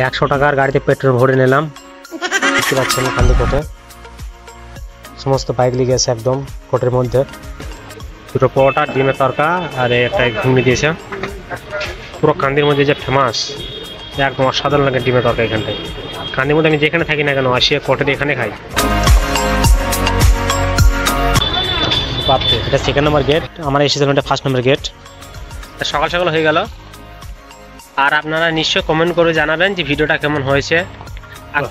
100 টাকার গাড়িতে পেট্রোল ভরে নিলাম। দেখতে পাচ্ছেন কান্দি কোটে সমস্ত বাইক লেগে আছে একদম কোটের মধ্যে। দুটো পরোটা, ডিমের তরকা আর একটা ঘুগনি দিয়েছে। পুরো কান্দির মধ্যে যে ফেমাস, একদম অসাধারণ লাগে ডিমের তরকা। এখানটায় কান্দির মধ্যে আমি যেখানে থাকি না কেন আসি কোটের এখানে খাই। বাপরে, এটা 2nd নম্বর গেট, আমার এসেছিলাম এটা 1st নম্বর গেট। সকাল সকাল হয়ে গেল। আর আপনারা নিশ্চয়ই কমেন্ট করে জানাবেন যে ভিডিওটা কেমন হয়েছে।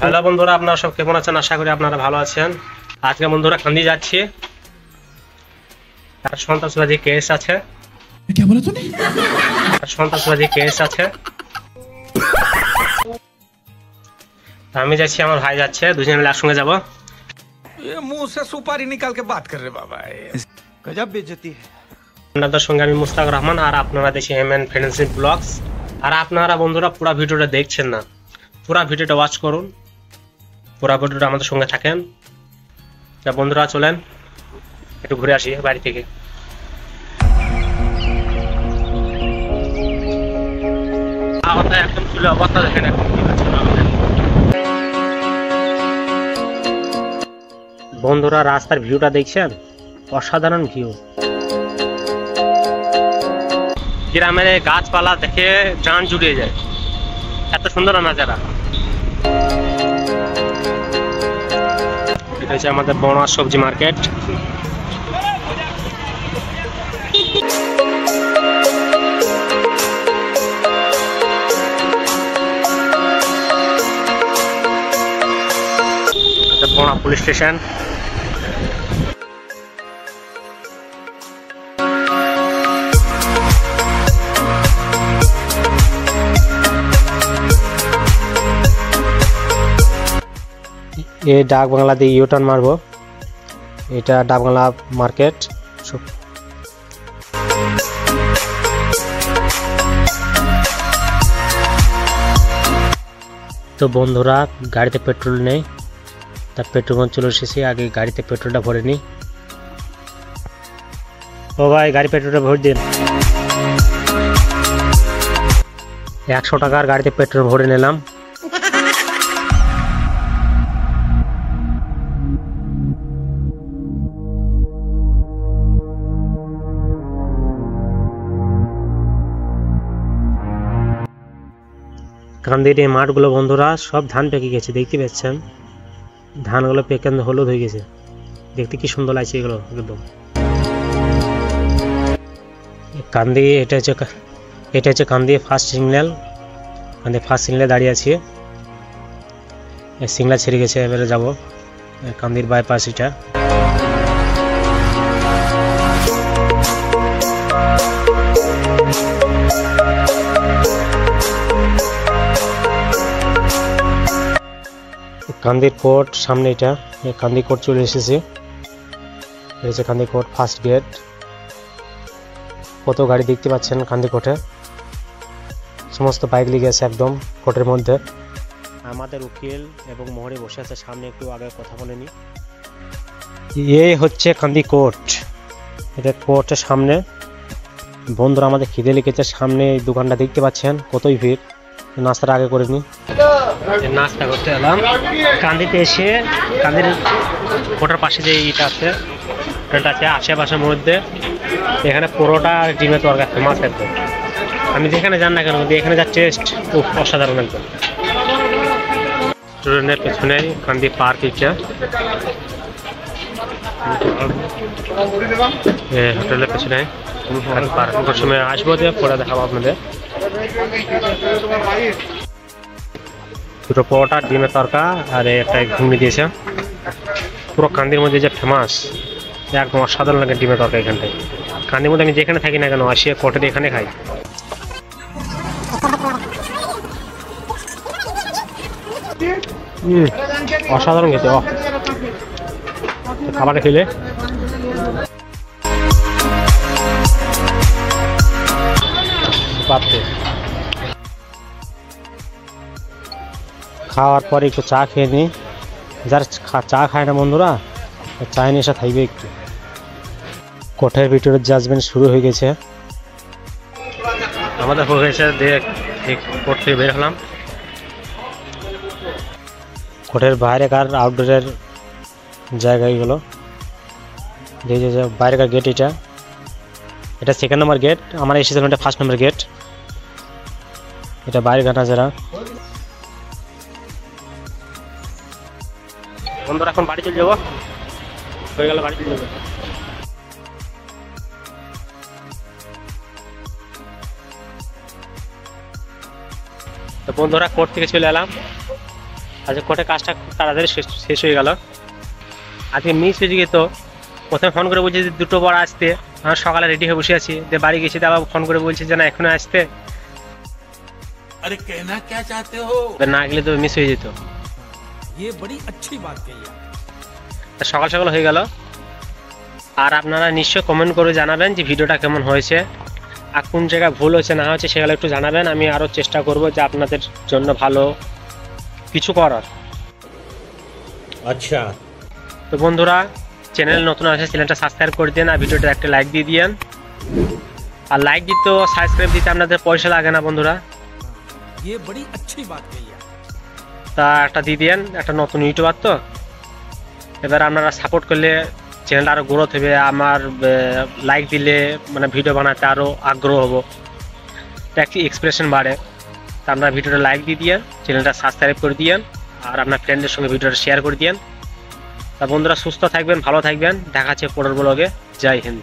হ্যালো বন্ধুরা, আপনারা সব কেমন আছেন? আশা করি আপনারা ভালো আছেন। আজকে বন্ধুরা কান্দি যাচ্ছি, সন্ত্রাসবাদী কেস আছে। সন্ত্রাসবাদী কেস আছে। আমি যাচ্ছি, আমার ভাই যাচ্ছে, দুজনে মিলে একসঙ্গে যাবো। मुंह से सुपारी निकाल के बात कर रहे बाबा, गजब बेइज्जती है। আপনাদের সঙ্গে আমি মুস্তাক রহমান, আর আপনারা দেখছেন এমএন ফ্রেন্ডশিপ ব্লগস। আর আপনারা বন্ধুরা পুরো ভিডিওটা দেখছেন না, পুরো ভিডিওটা ওয়াচ করুন, পুরো ভিডিওটা আমাদের সঙ্গে থাকেন। তা বন্ধুরা চলেন একটু ঘুরে আসি বাড়ি থেকে। একদম চুলে অবস্থা দেখেন এখন। বন্ধুরা রাস্তার ভিউটা দেখছেন, অসাধারণ ভিউ। গ্রামের গাছপালা দেখে জান জুড়িয়ে যায়, এত সুন্দর নাজারা। এটা হচ্ছে আমাদের বড় সবজি মার্কেট। বড় পুলিশ স্টেশন। এই ডাক বাংলা দিয়ে ইউটার্ন মারবো, এটা ডাক বাংলা মার্কেট। তো বন্ধুরা গাড়িতে পেট্রোল নেই, তা পেট্রোল পাম্প চলে এসেছি। আগে গাড়িতে পেট্রোলটা ভরে নিই। ও ভাই, গাড়ি পেট্রোলটা ভরে দিন। 100 টাকার গাড়িতে পেট্রোল ভরে নিলাম। কান্দির এই মাঠগুলো বন্ধুরা সব ধান পেকে গেছে, দেখতে পাচ্ছেন ধানগুলো পেকে হলুদ হয়ে গেছে। দেখতে কি সুন্দর লাগছে এগুলো একদম। কান্দি এটা হচ্ছে কান্দি ফার্স্ট সিগন্যাল। কান্দি ফার্স্ট সিগন্যালে দাঁড়িয়ে আছি, সিগন্যাল ছেড়ে গেছে, এবারে যাবো কান্দির বাইপাস। এটা কান্দির কোর্ট সামনে, এটা কান্দি কোর্ট চলে এসেছে। এই যে কান্দি কোর্ট ফার্স্ট গেট। কত গাড়ি দেখতে পাচ্ছেন কান্দি কোর্টে, সমস্ত বাইক লেগে আছে একদম কোর্টের মধ্যে। আমাদের উকিল এবং মোহরে বসে আছে সামনে, একটু আগে কথা বলেনি। এই হচ্ছে কান্দি কোর্ট, এটা কোর্টের সামনে। বন্ধুরা আমাদের খিদে লেগেছে, সামনে এই দোকানটা দেখতে পাচ্ছেন, কতই ভিড়। নাস্তাটা আগে করে নিই। নাস্তা করতে এলাম কান্দিতে এসে। কান্দির কোটার পাশে যে ইটা আছে, হোটেলটা আছে আশেপাশের মধ্যে। এখানে পরোটা আর ডিমের তরকা ফেমাস একদম। আমি যেখানে যান না কেন, এখানে যা টেস্ট খুব অসাধারণ একদম। স্টুডেন্টের পেছনে কান্দি পার্ক, ইটা হোটেলের পেছনে পার্কের সময় আসবো, দিয়ে পরে দেখাবো আপনাদের। দুটো পরোটা, ডিমের তরকা আর একটা ঘুগনি দিয়েছে। পুরো কান্দির মধ্যে যে ফেমাস, একদম অসাধারণ লাগে ডিমের তরকা। এখানটায় কান্দির মধ্যে আমি যেখানে থাকি না কেন আসি কোটের এখানে খাই। অসাধারণ খেতে। খাবারটা খেলে পাচ্ছে। খাওয়ার পরে একটু চা খেয়ে নিই। যারা চা খায় না বন্ধুরা, চায় নেশা থাকবে একটু। কোঠের ভিতরে জাজমেন্ট শুরু হয়ে গেছে। আমাদের হয়ে গেছে, কোর্ট থেকে বের হলাম। কোর্টের বাইরেকার আউটডোরের জায়গা এগুলো। এই যে বাইরেকার গেট, এটা সেকেন্ড নম্বর গেট, আমরা এসেছিলাম এটা ফার্স্ট নম্বর গেট। এটা বাইরেকার নাজারা। বন্ধুরা এখন বাড়ি চলে যাবো, হয়ে গেল বাড়ি চলে যাবো। তো বন্ধুরা কোর্ট থেকে চলে এলাম। আজকে কোর্টের কাজটা খুব তাড়াতাড়ি শেষ হয়ে গেল। আজকে মিস হয়ে গিয়ে তো প্রথমে ফোন করে বলছি যে 2টো পর আসতে, আমার সকালে রেডি হয়ে বসে আছি, যে বাড়ি গেছি তো আবার ফোন করে বলছি যে না এখনো আসতে। अरे कहना क्या चाहते हो? না গেলে তো মিস হয়ে যেত। ये बड़ी अच्छी बात कही आप। সকাল সকাল হয়ে গেল। আর আপনারা নিশ্চয় কমেন্ট করে জানাবেন যে ভিডিওটা কেমন হয়েছে, আর কোন জায়গায় ভুল হয়েছে না হয়েছে সেগুলো একটু জানাবেন। আমি আরও চেষ্টা করব যে আপনাদের জন্য ভালো কিছু করার। अच्छा তো বন্ধুরা চ্যানেল নতুন আছে, চ্যানেলটা সাবস্ক্রাইব করে দিন আর ভিডিওটা একটা লাইক দিয়ে দিন। আর লাইক দিতে ও সাবস্ক্রাইব দিতে আপনাদের পয়সা লাগে না বন্ধুরা, ये बड़ी अच्छी बात कही आप। তা একটা দিয়ে দিন, একটা নতুন ইউটিউবার তো। এবার আপনারা সাপোর্ট করলে চ্যানেলটা আরও গ্রোথ হবে, আমার লাইক দিলে মানে ভিডিও বানাতে আরও আগ্রহ হবো, একটি এক্সপ্রেশন বাড়ে। তা আপনারা ভিডিওটা লাইক দিয়ে দিন, চ্যানেলটা সাবস্ক্রাইব করে দিন, আর আপনার ফ্রেন্ডদের সঙ্গে ভিডিওটা শেয়ার করে দিন। তা বন্ধুরা সুস্থ থাকবেন, ভালো থাকবেন, দেখা হচ্ছে পরের ব্লগে। জয় হিন্দ।